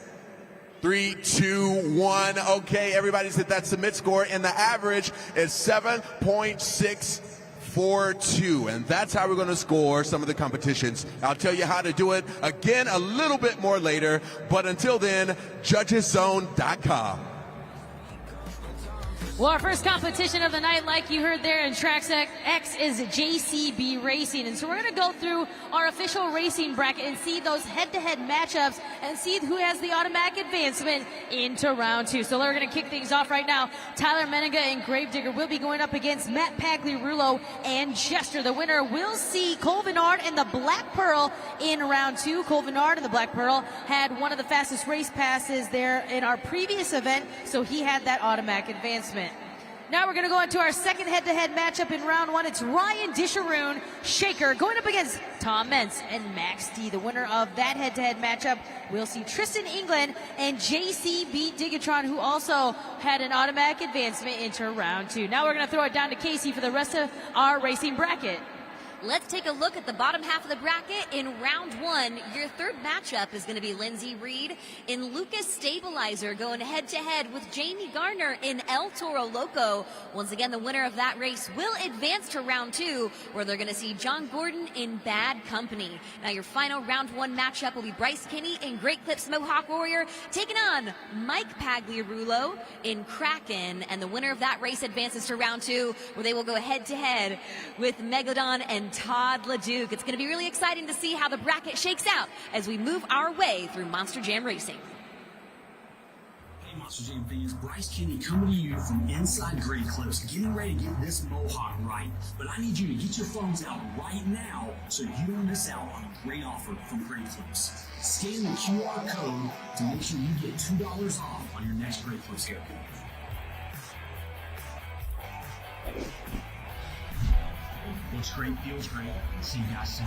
3, 2, 1. Okay, everybody's hit that submit score, and the average is 7.642, and that's how we're going to score some of the competitions. I'll tell you how to do it again a little bit more later, but until then, judgeszone.com. Well, our first competition of the night, like you heard there in Trackside X, is JCB Racing. And so we're going to go through our official racing bracket and see those head-to-head matchups and see who has the automatic advancement into round 2. So we're going to kick things off right now. Tyler Menninga and Gravedigger will be going up against Matt Pagliarulo and Jester. The winner will see Cole Vennard and the Black Pearl in round 2. Cole Vennard and the Black Pearl had one of the fastest race passes there in our previous event, so he had that automatic advancement. Now we're going to go into our second head-to-head matchup in round 1. It's Ryan Disharoon Shaker going up against Tom Mentz and Max D. The winner of that head-to-head matchup will see Tristan England and JCB Digatron, who also had an automatic advancement into round 2. Now we're going to throw it down to Casey for the rest of our racing bracket. Let's take a look at the bottom half of the bracket. In round 1, your third matchup is going to be Lindsey Reed in Lucas Stabilizer going head-to-head with Jamie Garner in El Toro Loco. Once again, the winner of that race will advance to round 2, where they're going to see John Gordon in Bad Company. Now, your final round 1 matchup will be Bryce Kinney in Great Clips Mohawk Warrior taking on Mike Pagliarulo in Kraken. And the winner of that race advances to round 2, where they will go head-to-head with Megalodon and Todd LeDuc. It's going to be really exciting to see how the bracket shakes out as we move our way through Monster Jam Racing. Hey Monster Jam fans, Bryce Kinney coming to you from inside Great Clips, getting ready to get this Mohawk right. But I need you to get your phones out right now so you don't miss out on a great offer from Great Clips. Scan the QR code to make sure you get $2 off on your next Great Clips go. Looks great, feels great. See you guys soon.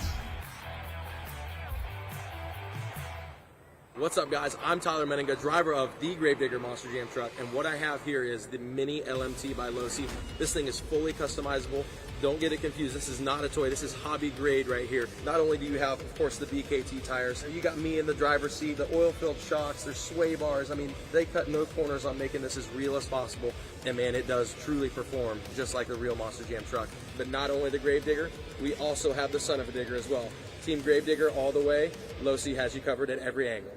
What's up, guys? I'm Tyler Menninga, driver of the Gravedigger Monster Jam truck, and what I have here is the Mini LMT by Losi. This thing is fully customizable. Don't get it confused. This is not a toy. This is hobby grade right here. Not only do you have, of course, the BKT tires, you got me in the driver's seat, the oil-filled shocks, there's sway bars. I mean, they cut no corners on making this as real as possible, and man, it does truly perform just like a real Monster Jam truck. But not only the Gravedigger, we also have the Son of a Digger as well. Team Gravedigger all the way. Losi has you covered at every angle.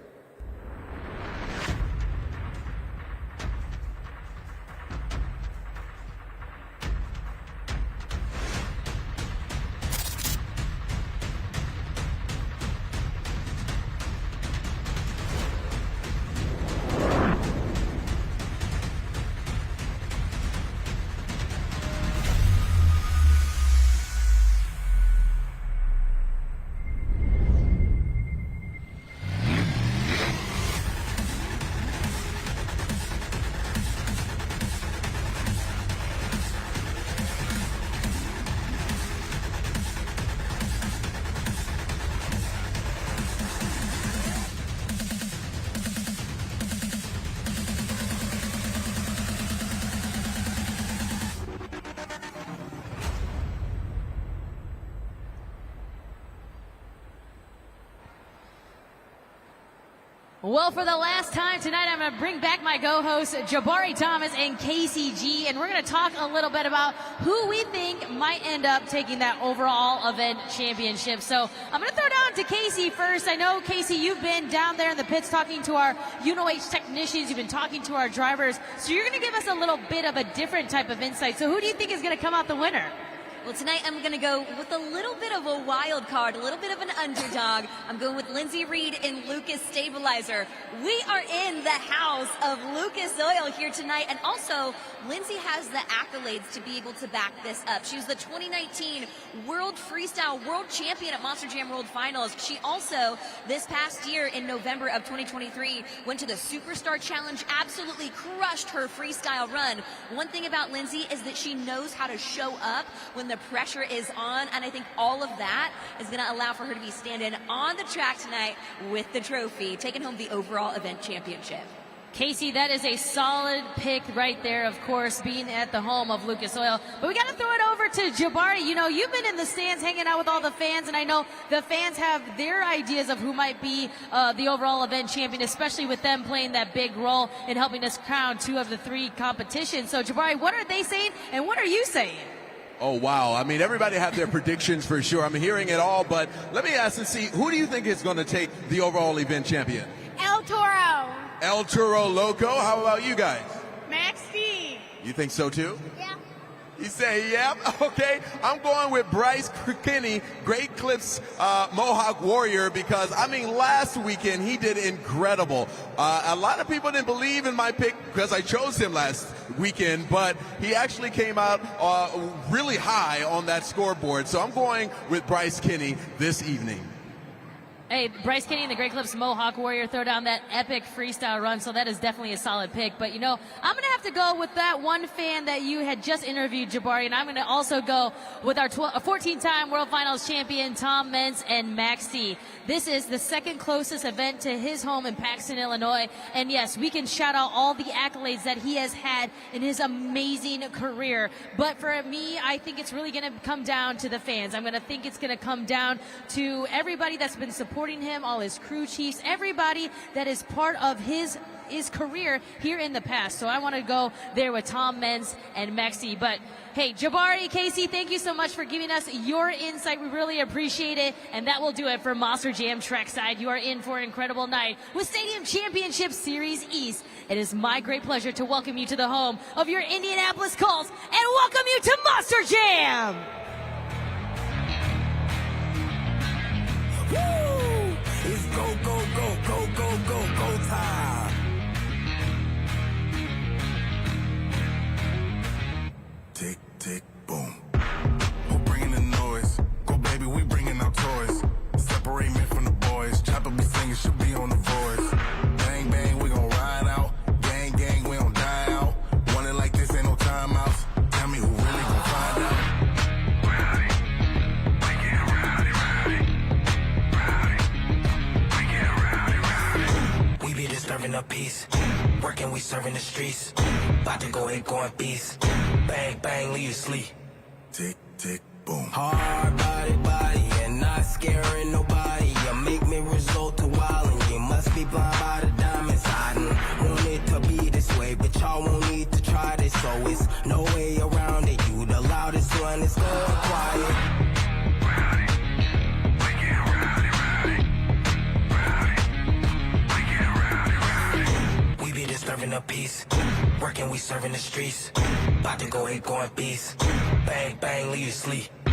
Well, for the last time tonight, I'm going to bring back my co-hosts, Jabari Thomas and Casey G, and we're going to talk a little bit about who we think might end up taking that overall event championship. So I'm going to throw it down to Casey first. I know, Casey, you've been down there in the pits talking to our UNOH technicians. You've been talking to our drivers. So you're going to give us a little bit of a different type of insight. So who do you think is going to come out the winner? Well, tonight I'm going to go with a little bit of a wild card, a little bit of an underdog. I'm going with Lindsey Reed and Lucas Stabilizer. We are in the house of Lucas Oil here tonight, and also Lindsey has the accolades to be able to back this up. She was the 2019 World Freestyle World Champion at Monster Jam World Finals. She also, this past year in November of 2023, went to the Superstar Challenge, absolutely crushed her freestyle run. One thing about Lindsey is that she knows how to show up when the pressure is on, and I think all of that is going to allow for her to be standing on the track tonight with the trophy, taking home the overall event championship. Casey, that is a solid pick right there, of course, being at the home of Lucas Oil. But we got to throw it over to Jabari. You know, you've been in the stands hanging out with all the fans, and I know the fans have their ideas of who might be the overall event champion, especially with them playing that big role in helping us crown 2 of the 3 competitions. So, Jabari, what are they saying, and what are you saying? Oh, wow. I mean, everybody have their predictions for sure. I'm hearing it all, but let me ask and see, who do you think is going to take the overall event champion? El Toro. El Toro Loco. How about you guys? Max D. You think so too? Yeah. You say, yeah? Okay. I'm going with Bryce Kinney, Great Clips Mohawk Warrior, because, I mean, last weekend he did incredible. A lot of people didn't believe in my pick because I chose him last weekend, but he actually came out really high on that scoreboard. So I'm going with Bryce Kinney this evening. Hey, Bryce Kinney and the Great Clips Mohawk Warrior throw down that epic freestyle run, so that is definitely a solid pick. But, you know, I'm going to have to go with that one fan that you had just interviewed, Jabari, and I'm going to also go with our 14-time World Finals champion, Tom Meents and Max D. This is the second closest event to his home in Paxton, Illinois. And, yes, we can shout out all the accolades that he has had in his amazing career. But for me, I think it's really going to come down to the fans. I'm going to think it's going to come down to everybody that's been supporting him, all his crew chiefs, everybody that is part of his career here in the past. So I want to go there with Tom Meents and Maxi. But hey, Jabari, Casey, thank you so much for giving us your insight. We really appreciate it. And that will do it for Monster Jam Trackside. You are in for an incredible night with Stadium Championship Series East. It is my great pleasure to welcome you to the home of your Indianapolis Colts and welcome you to Monster Jam. Woo! It's go, go, go, go, go, go, go time. Tick, tick, boom. Who bringing the noise? Go, baby, we bringing our toys. Separate men from the boys. Chopper be singing, should be on the voice. Bang, bang, we gon' ride out. Gang, gang, we don't die out. Want it like this, ain't no timeouts. Tell me who really gon' find out. Serving a piece, working, we serving the streets. About to go ahead, going beast. Bang, bang, leave you sleep. Tick, tick, boom. Hard body, body, and not scaring nobody. You make me resort to wildin'. You must be blind by the diamonds hiding. Want it to be this way, but y'all won't need to try this. So it's no way around it. You the loudest one, it's going quiet. Serving a piece, working, we serving the streets. About to go ahead, going beast. Bang, bang, leave you sleep. Woo!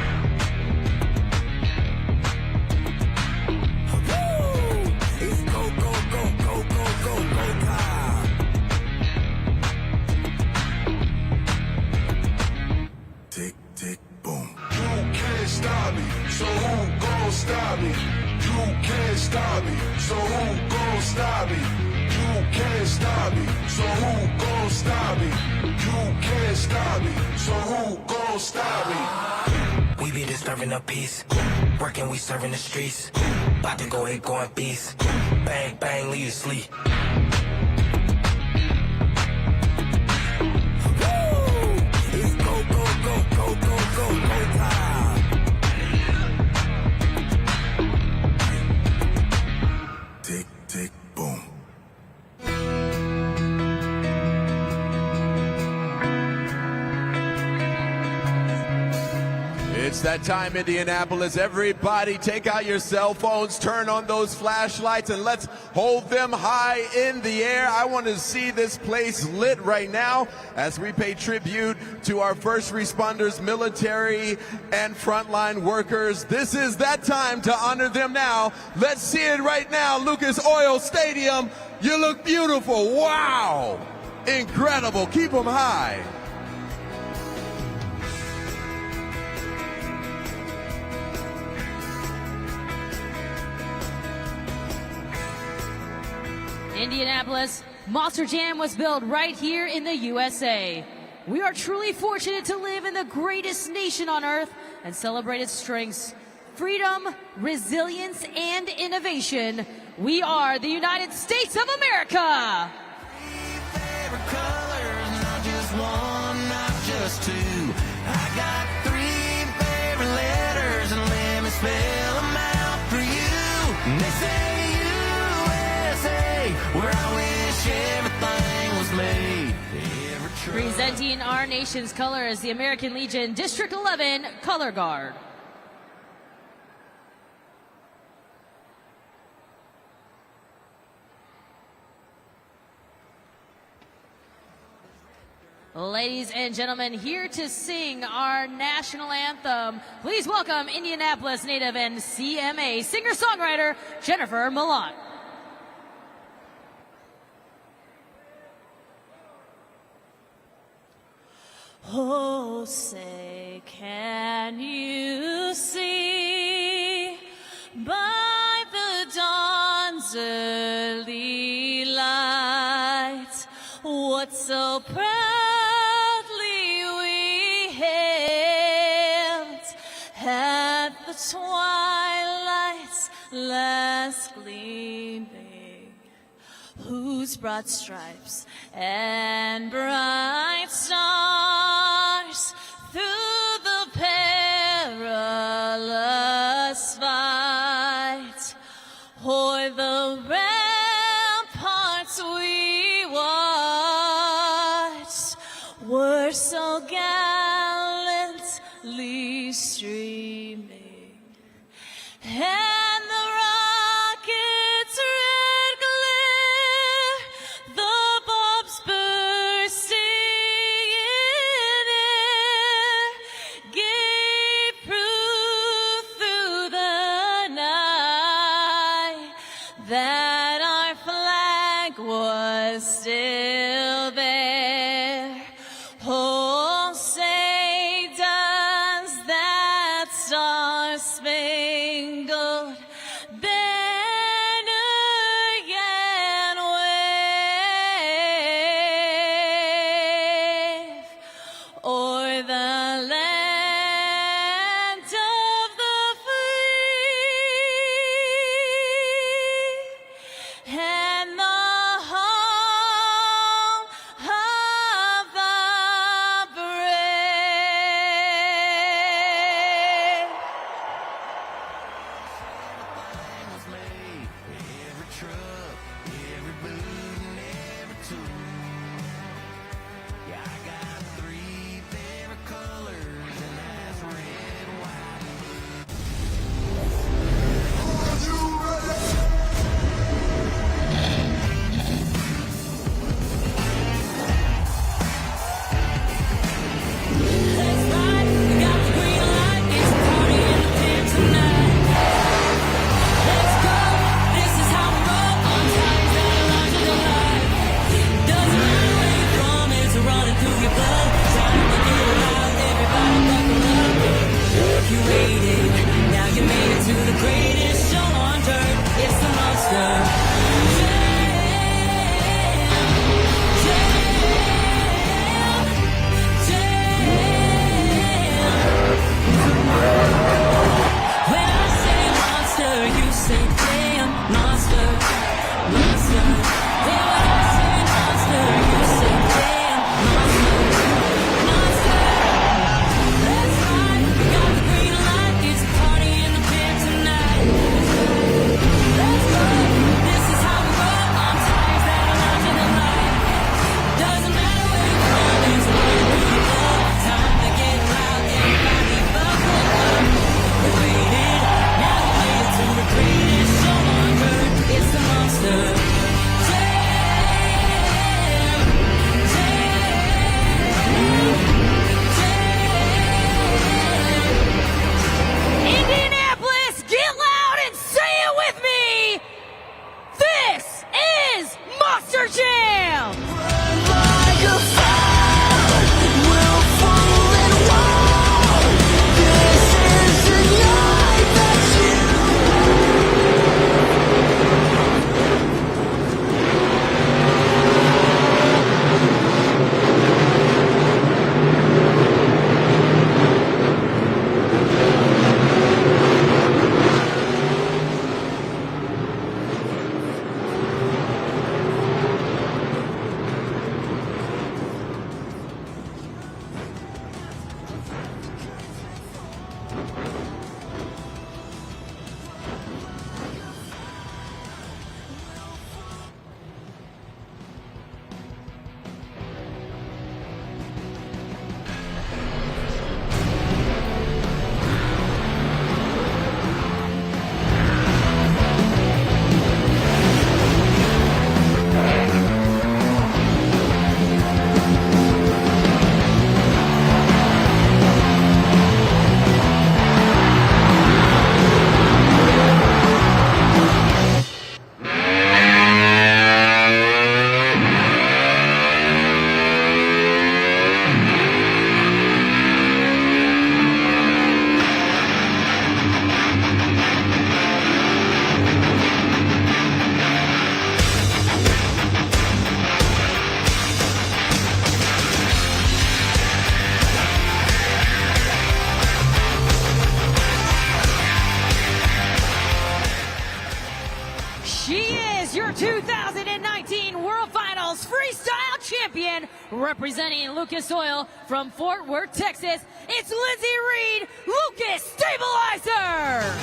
It's go, go, go, go, go, go, go time. Tick, tick, boom. You can't stop me, so who gon' stop me? You can't stop me, so who gon' stop me? You can't stop me, so who gon' stop me? You can't stop me, so who gon' stop me? We be disturbing a piece, working, we serving the streets. About to go ahead, going beast. Bang, bang, leave you sleep. Woo! It's go, go, go, go, go, go, go time. Tick, tick, boom. It's that time, Indianapolis. Everybody take out your cell phones, turn on those flashlights, and let's hold them high in the air. I want to see this place lit right now as we pay tribute to our first responders, military, and frontline workers. This is that time to honor them now. Let's see it right now, Lucas Oil Stadium. You look beautiful. Wow. Incredible. Keep them high. Indianapolis, Monster Jam was built right here in the USA. We are truly fortunate to live in the greatest nation on earth and celebrate its strengths, freedom, resilience, and innovation. We are the United States of America. Favorite colors, not just one, not just two. I got 3 favorite letters, and let me spell them out for you. They say USA, where I wish everything was made. Presenting our nation's colors, the American Legion District 11 Color Guard. Ladies and gentlemen, here to sing our national anthem, please welcome Indianapolis native and CMA singer-songwriter Jennifer Milan. Oh, say, can you see by the dawn's early light what so proudly we hailed at the twilight's last gleaming, whose broad stripes and bright stars through the perilous fight o'er the ramparts we watched were so gallantly streaming, and the rockets' red glare, the bombs bursting in air, gave proof through the night that our flag was still there. Oh, say does that star-spangled banner yet wave o'er the land of the free and the home of the brave. Everything was made, every truck, every boot, and every tool. Yeah, I got 3 favorite colors, and that's red, white, and Let's go, this is how we roll on times that are larger than life. is your 2019 World Finals Freestyle Champion, representing Lucas Oil from Fort Worth, Texas. It's Lindsey Reed, Lucas Stabilizer!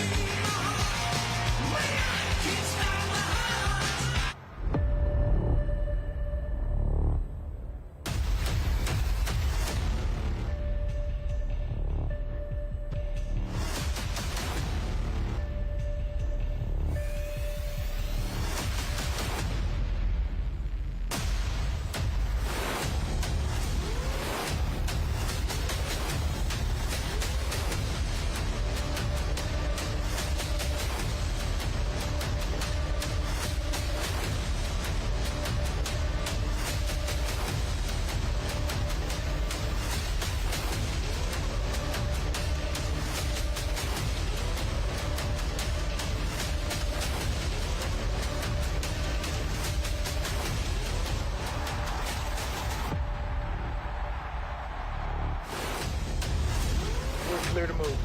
Clear to move.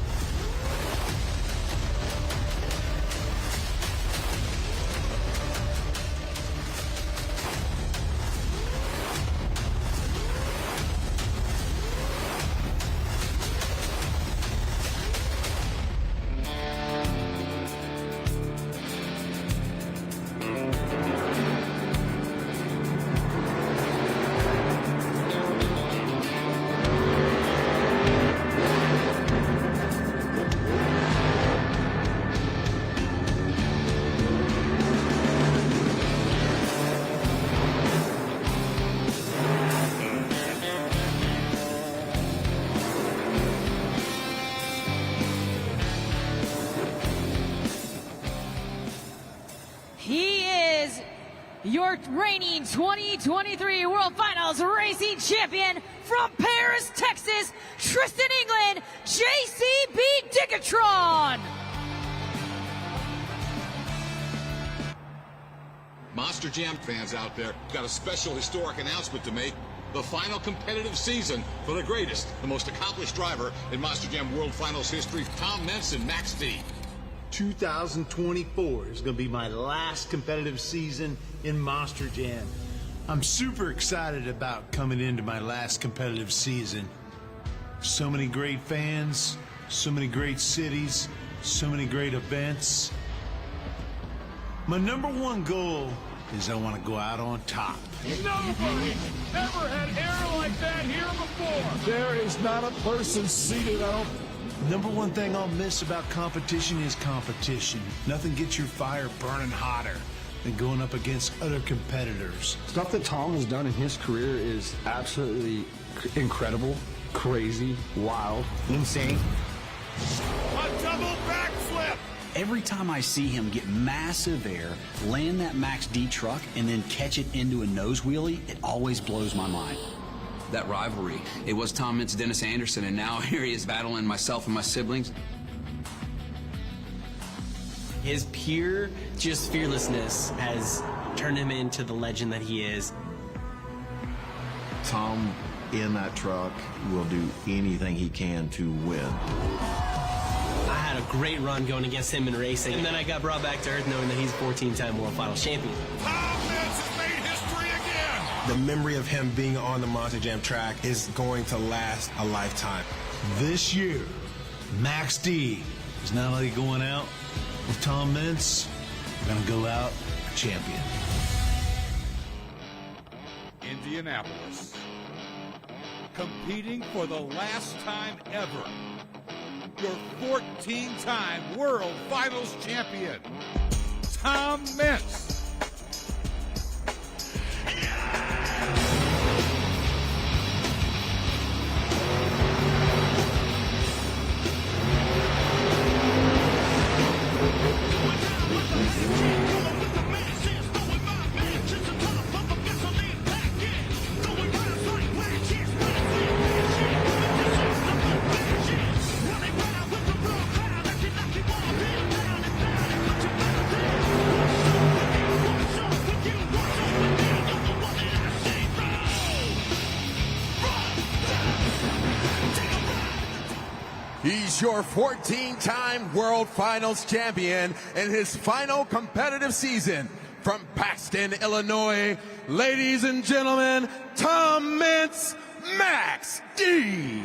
He is your reigning 2023 World Finals Racing Champion from Paris, Texas, Tristan, England, JCB Digatron. Monster Jam fans out there, got a special historic announcement to make. The final competitive season for the greatest, the most accomplished driver in Monster Jam World Finals history, Tom Meents and Max D. 2024 is going to be my last competitive season in Monster Jam. I'm super excited about coming into my last competitive season. So many great fans, so many great cities, so many great events. My number one goal is I want to go out on top. Nobody ever had hair like that here before. There is not a person seated out. Number one thing I'll miss about competition is competition. Nothing gets your fire burning hotter than going up against other competitors. Stuff that Tom has done in his career is absolutely incredible, crazy, wild, insane. A double backflip. Every time I see him get massive air, land that Max D truck, and then catch it into a nose wheelie, it always blows my mind. That rivalry. It was Tom Meents, Dennis Anderson, and now here he is battling myself and my siblings. His pure, just fearlessness has turned him into the legend that he is. Tom in that truck will do anything he can to win. I had a great run going against him in racing, and then I got brought back to earth knowing that he's 14-time World Finals champion. Tom Meents has made history again. The memory of him being on the Monster Jam track is going to last a lifetime. This year, Max D is not only going out with Tom Meents, we're going to go out a champion. Indianapolis, competing for the last time ever. Your 14-time World Finals champion, Tom Meents. He's your 14-time World Finals champion in his final competitive season from Paxton, Illinois, ladies and gentlemen, Tom Mintz, Max D.